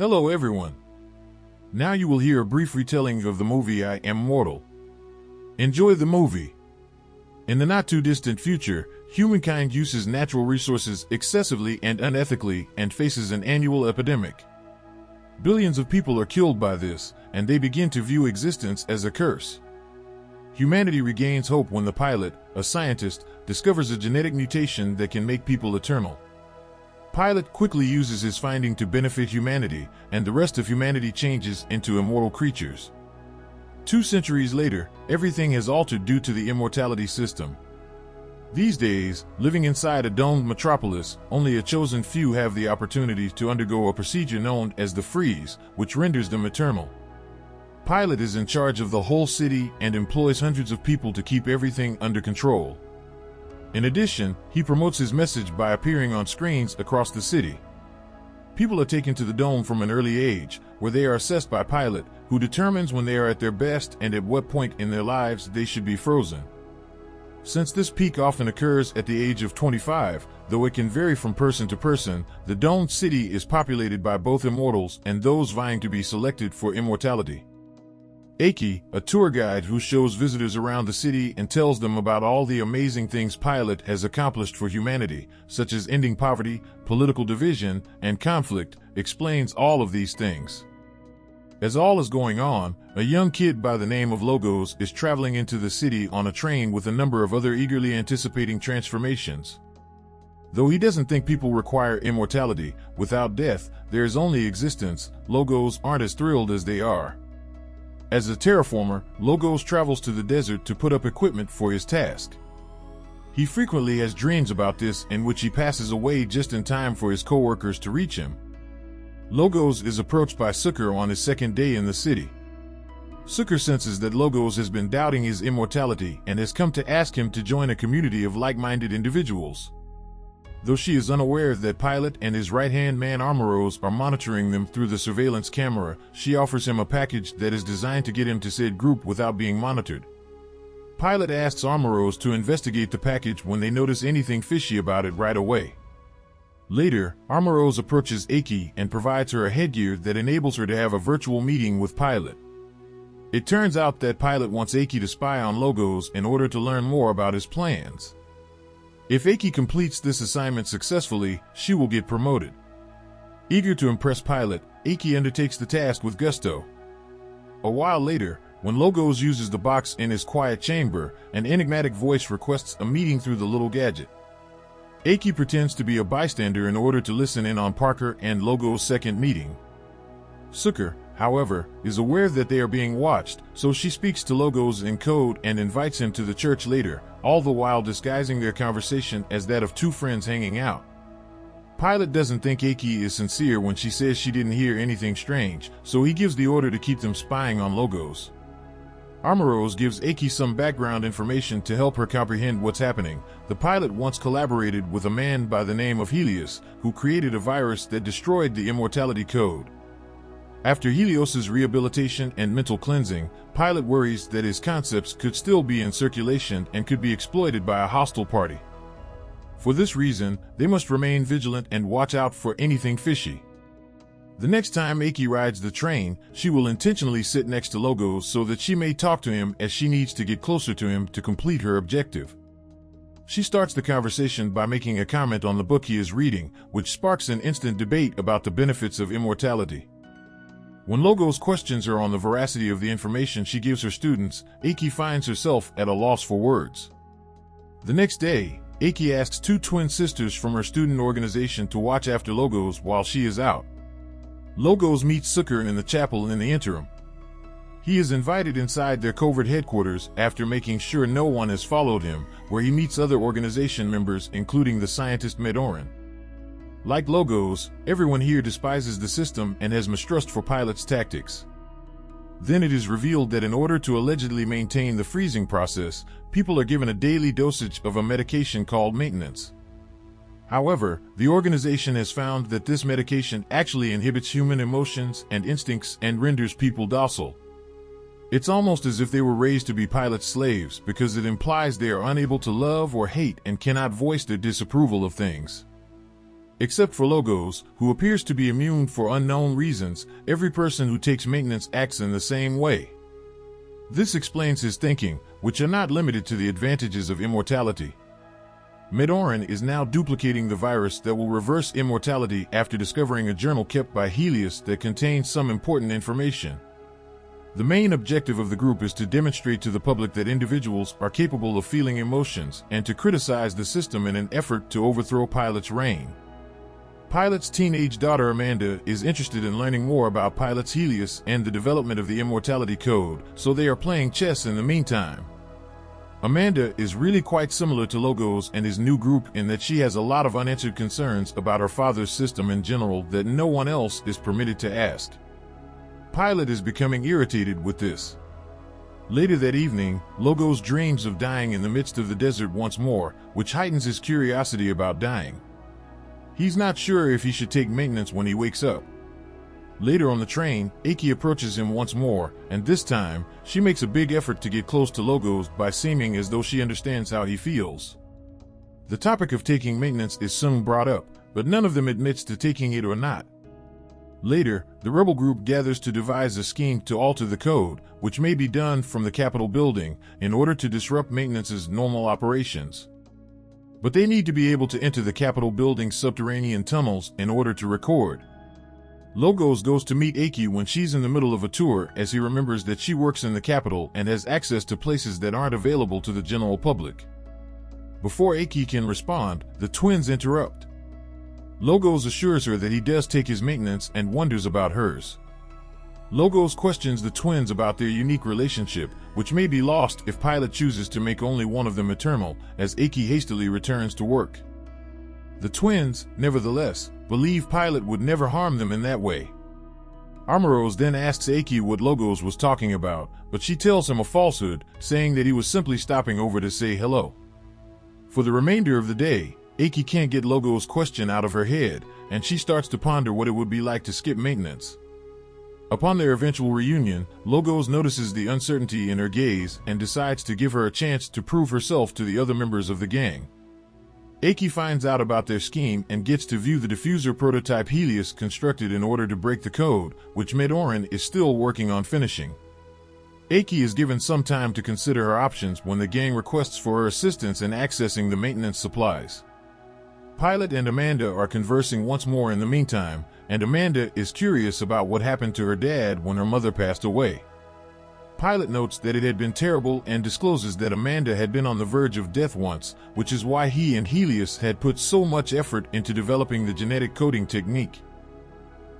Hello everyone. Now you will hear a brief retelling of the movie I Am Mortal. Enjoy the movie. In the not-too-distant future, humankind uses natural resources excessively and unethically and faces an annual epidemic. Billions of people are killed by this, and they begin to view existence as a curse. Humanity regains hope when the pilot, a scientist, discovers a genetic mutation that can make people eternal. Pilot quickly uses his finding to benefit humanity, and the rest of humanity changes into immortal creatures. 2 centuries later, everything has altered due to the immortality system. These days, living inside a domed metropolis, only a chosen few have the opportunity to undergo a procedure known as the freeze, which renders them eternal. Pilot is in charge of the whole city and employs hundreds of people to keep everything under control. In addition, he promotes his message by appearing on screens across the city. People are taken to the dome from an early age, where they are assessed by Pilot, who determines when they are at their best and at what point in their lives they should be frozen. Since this peak often occurs at the age of 25, though it can vary from person to person, the domed city is populated by both immortals and those vying to be selected for immortality. Aki, a tour guide who shows visitors around the city and tells them about all the amazing things Pilot has accomplished for humanity, such as ending poverty, political division, and conflict, explains all of these things. As all is going on, a young kid by the name of Logos is traveling into the city on a train with a number of other eagerly anticipating transformations. Though he doesn't think people require immortality, without death, there is only existence, Logos aren't as thrilled as they are. As a terraformer, Logos travels to the desert to put up equipment for his task. He frequently has dreams about this in which he passes away just in time for his co-workers to reach him. Logos is approached by Sucker on his second day in the city. Sucker senses that Logos has been doubting his immortality and has come to ask him to join a community of like-minded individuals. Though she is unaware that Pilot and his right-hand man Armoros are monitoring them through the surveillance camera, she offers him a package that is designed to get him to said group without being monitored. Pilot asks Armoros to investigate the package when they notice anything fishy about it right away. Later, Armoros approaches Aki and provides her a headgear that enables her to have a virtual meeting with Pilot. It turns out that Pilot wants Aki to spy on Logos in order to learn more about his plans. If Aki completes this assignment successfully, she will get promoted. Eager to impress Pilot, Aki undertakes the task with gusto. A while later, when Logos uses the box in his quiet chamber, an enigmatic voice requests a meeting through the little gadget. Aki pretends to be a bystander in order to listen in on Parker and Logos' second meeting. Sucker, however, is aware that they are being watched, so she speaks to Logos in code and invites him to the church later, all the while disguising their conversation as that of 2 friends hanging out. Pilot doesn't think Aki is sincere when she says she didn't hear anything strange, so he gives the order to keep them spying on Logos. Armoros gives Aki some background information to help her comprehend what's happening. The pilot once collaborated with a man by the name of Helios, who created a virus that destroyed the immortality code. After Helios's rehabilitation and mental cleansing, Pilot worries that his concepts could still be in circulation and could be exploited by a hostile party. For this reason, they must remain vigilant and watch out for anything fishy. The next time Aki rides the train, she will intentionally sit next to Logos so that she may talk to him as she needs to get closer to him to complete her objective. She starts the conversation by making a comment on the book he is reading, which sparks an instant debate about the benefits of immortality. When Logos questions her on the veracity of the information she gives her students, Aki finds herself at a loss for words. The next day, Aki asks 2 twin sisters from her student organization to watch after Logos while she is out. Logos meets Sucker in the chapel in the interim. He is invited inside their covert headquarters after making sure no one has followed him, where he meets other organization members including the scientist Medoran. Like Logos, everyone here despises the system and has mistrust for Pilot's tactics. Then it is revealed that in order to allegedly maintain the freezing process, people are given a daily dosage of a medication called maintenance. However, the organization has found that this medication actually inhibits human emotions and instincts and renders people docile. It's almost as if they were raised to be Pilot's slaves because it implies they are unable to love or hate and cannot voice their disapproval of things. Except for Logos, who appears to be immune for unknown reasons. Every person who takes maintenance acts in the same way. This explains his thinking, which are not limited to the advantages of immortality. Medoran is now duplicating the virus that will reverse immortality after discovering a journal kept by Helios that contains some important information. The main objective of the group is to demonstrate to the public that individuals are capable of feeling emotions and to criticize the system in an effort to overthrow Pilot's reign. Pilot's teenage daughter Amanda is interested in learning more about Pilot's Helios and the development of the Immortality Code, so they are playing chess in the meantime. Amanda is really quite similar to Logos and his new group in that she has a lot of unanswered concerns about her father's system in general that no one else is permitted to ask. Pilot is becoming irritated with this. Later that evening, Logos dreams of dying in the midst of the desert once more, which heightens his curiosity about dying. He's not sure if he should take maintenance when he wakes up. Later on the train, Aki approaches him once more, and this time, she makes a big effort to get close to Logos by seeming as though she understands how he feels. The topic of taking maintenance is soon brought up, but none of them admits to taking it or not. Later, the rebel group gathers to devise a scheme to alter the code, which may be done from the Capitol building, in order to disrupt maintenance's normal operations. But they need to be able to enter the Capitol building's subterranean tunnels in order to record. Logos goes to meet Aki when she's in the middle of a tour, as he remembers that she works in the Capitol and has access to places that aren't available to the general public. Before Aki can respond, the twins interrupt. Logos assures her that he does take his maintenance and wonders about hers. Logos questions the twins about their unique relationship, which may be lost if Pilot chooses to make only one of them eternal, as Aki hastily returns to work. The twins, nevertheless, believe Pilot would never harm them in that way. Armoros then asks Aki what Logos was talking about, but she tells him a falsehood, saying that he was simply stopping over to say hello. For the remainder of the day, Aki can't get Logos' question out of her head, and she starts to ponder what it would be like to skip maintenance. Upon their eventual reunion, Logos notices the uncertainty in her gaze and decides to give her a chance to prove herself to the other members of the gang. Aki finds out about their scheme and gets to view the diffuser prototype Helios constructed in order to break the code, which Medoran is still working on finishing. Aki is given some time to consider her options when the gang requests for her assistance in accessing the maintenance supplies. Pilot and Amanda are conversing once more in the meantime, and Amanda is curious about what happened to her dad when her mother passed away. Pilot notes that it had been terrible and discloses that Amanda had been on the verge of death once, which is why he and Helios had put so much effort into developing the genetic coding technique.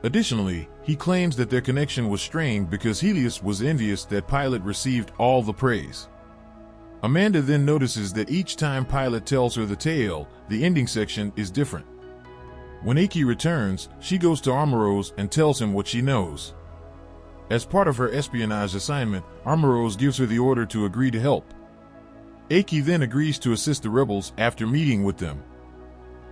Additionally, he claims that their connection was strained because Helios was envious that Pilot received all the praise. Amanda then notices that each time Pilot tells her the tale, the ending section is different. When Aki returns, she goes to Armoros and tells him what she knows. As part of her espionage assignment, Armoros gives her the order to agree to help. Aki then agrees to assist the rebels after meeting with them.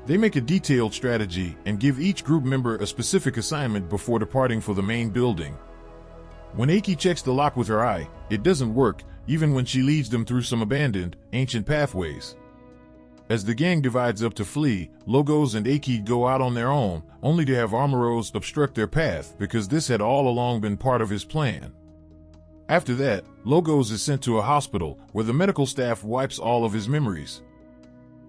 They make a detailed strategy and give each group member a specific assignment before departing for the main building. When Aki checks the lock with her eye, it doesn't work, even when she leads them through some abandoned, ancient pathways. As the gang divides up to flee, Logos and Aki go out on their own, only to have Armoros obstruct their path because this had all along been part of his plan. After that, Logos is sent to a hospital where the medical staff wipes all of his memories.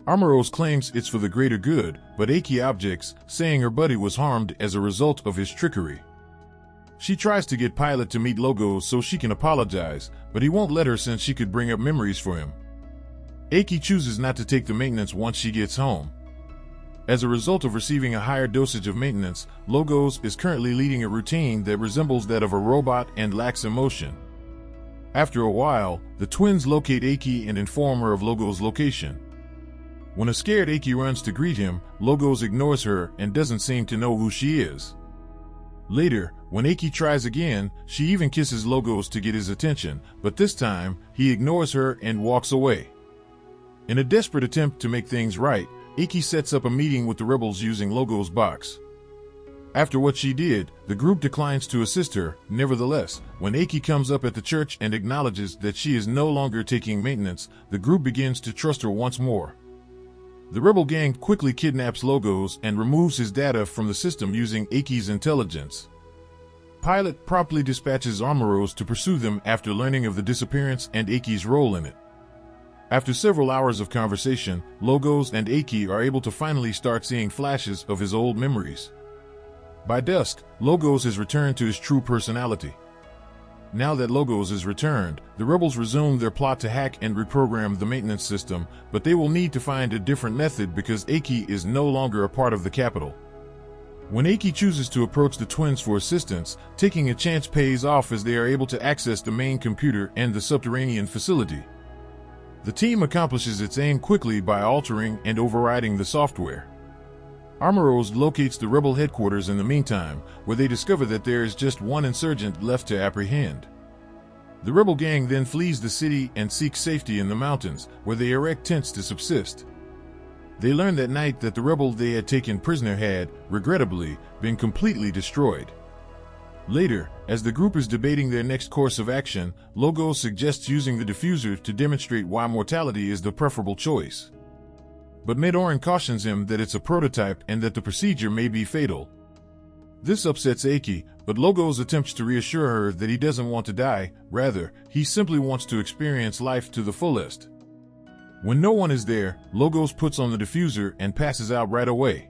Armoros claims it's for the greater good, but Aki objects, saying her buddy was harmed as a result of his trickery. She tries to get Pilot to meet Logos so she can apologize, but he won't let her since she could bring up memories for him. Aki chooses not to take the maintenance once she gets home. As a result of receiving a higher dosage of maintenance, Logos is currently leading a routine that resembles that of a robot and lacks emotion. After a while, the twins locate Aki and inform her of Logos' location. When a scared Aki runs to greet him, Logos ignores her and doesn't seem to know who she is. Later, when Aki tries again, she even kisses Logos to get his attention, but this time, he ignores her and walks away. In a desperate attempt to make things right, Aki sets up a meeting with the rebels using Logos' box. After what she did, the group declines to assist her. Nevertheless, when Aki comes up at the church and acknowledges that she is no longer taking maintenance, the group begins to trust her once more. The rebel gang quickly kidnaps Logos and removes his data from the system using Aki's intelligence. Pilot promptly dispatches Armoros to pursue them after learning of the disappearance and Aki's role in it. After several hours of conversation, Logos and Aki are able to finally start seeing flashes of his old memories. By dusk, Logos has returned to his true personality. Now that Logos is returned, the rebels resume their plot to hack and reprogram the maintenance system, but they will need to find a different method because Aki is no longer a part of the capital. When Aki chooses to approach the twins for assistance, taking a chance pays off as they are able to access the main computer and the subterranean facility. The team accomplishes its aim quickly by altering and overriding the software. Armoros locates the rebel headquarters in the meantime, where they discover that there is just one insurgent left to apprehend. The rebel gang then flees the city and seeks safety in the mountains, where they erect tents to subsist. They learn that night that the rebel they had taken prisoner had, regrettably, been completely destroyed. Later, as the group is debating their next course of action, Logos suggests using the diffuser to demonstrate why mortality is the preferable choice. But Medoran cautions him that it's a prototype and that the procedure may be fatal. This upsets Aki, but Logos attempts to reassure her that he doesn't want to die, rather, he simply wants to experience life to the fullest. When no one is there, Logos puts on the diffuser and passes out right away.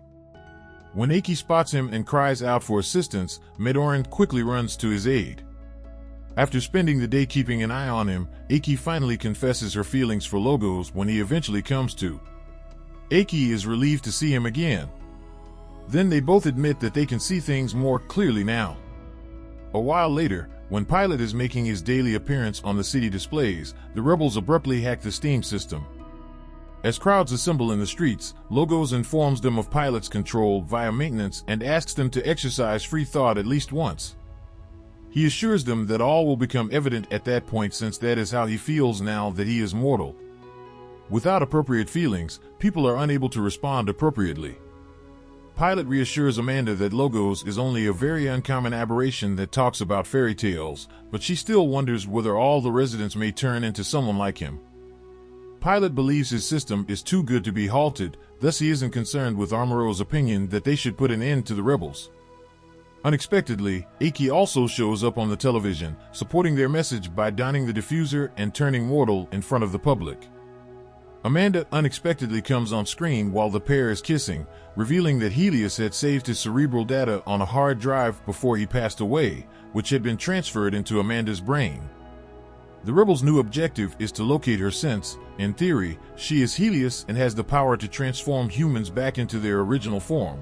When Aki spots him and cries out for assistance, Medoran quickly runs to his aid. After spending the day keeping an eye on him, Aki finally confesses her feelings for Logos when he eventually comes to. Aki is relieved to see him again. Then they both admit that they can see things more clearly now. A while later, when Pilot is making his daily appearance on the city displays, the rebels abruptly hack the steam system. As crowds assemble in the streets, Logos informs them of Pilot's control via maintenance and asks them to exercise free thought at least once. He assures them that all will become evident at that point since that is how he feels now that he is mortal. Without appropriate feelings, people are unable to respond appropriately. Pilot reassures Amanda that Logos is only a very uncommon aberration that talks about fairy tales, but she still wonders whether all the residents may turn into someone like him. Pilot believes his system is too good to be halted, thus he isn't concerned with Armoros' opinion that they should put an end to the rebels. Unexpectedly, Aki also shows up on the television, supporting their message by donning the diffuser and turning mortal in front of the public. Amanda unexpectedly comes on screen while the pair is kissing, revealing that Helios had saved his cerebral data on a hard drive before he passed away, which had been transferred into Amanda's brain. The rebels' new objective is to locate her since, in theory, she is Helios and has the power to transform humans back into their original form.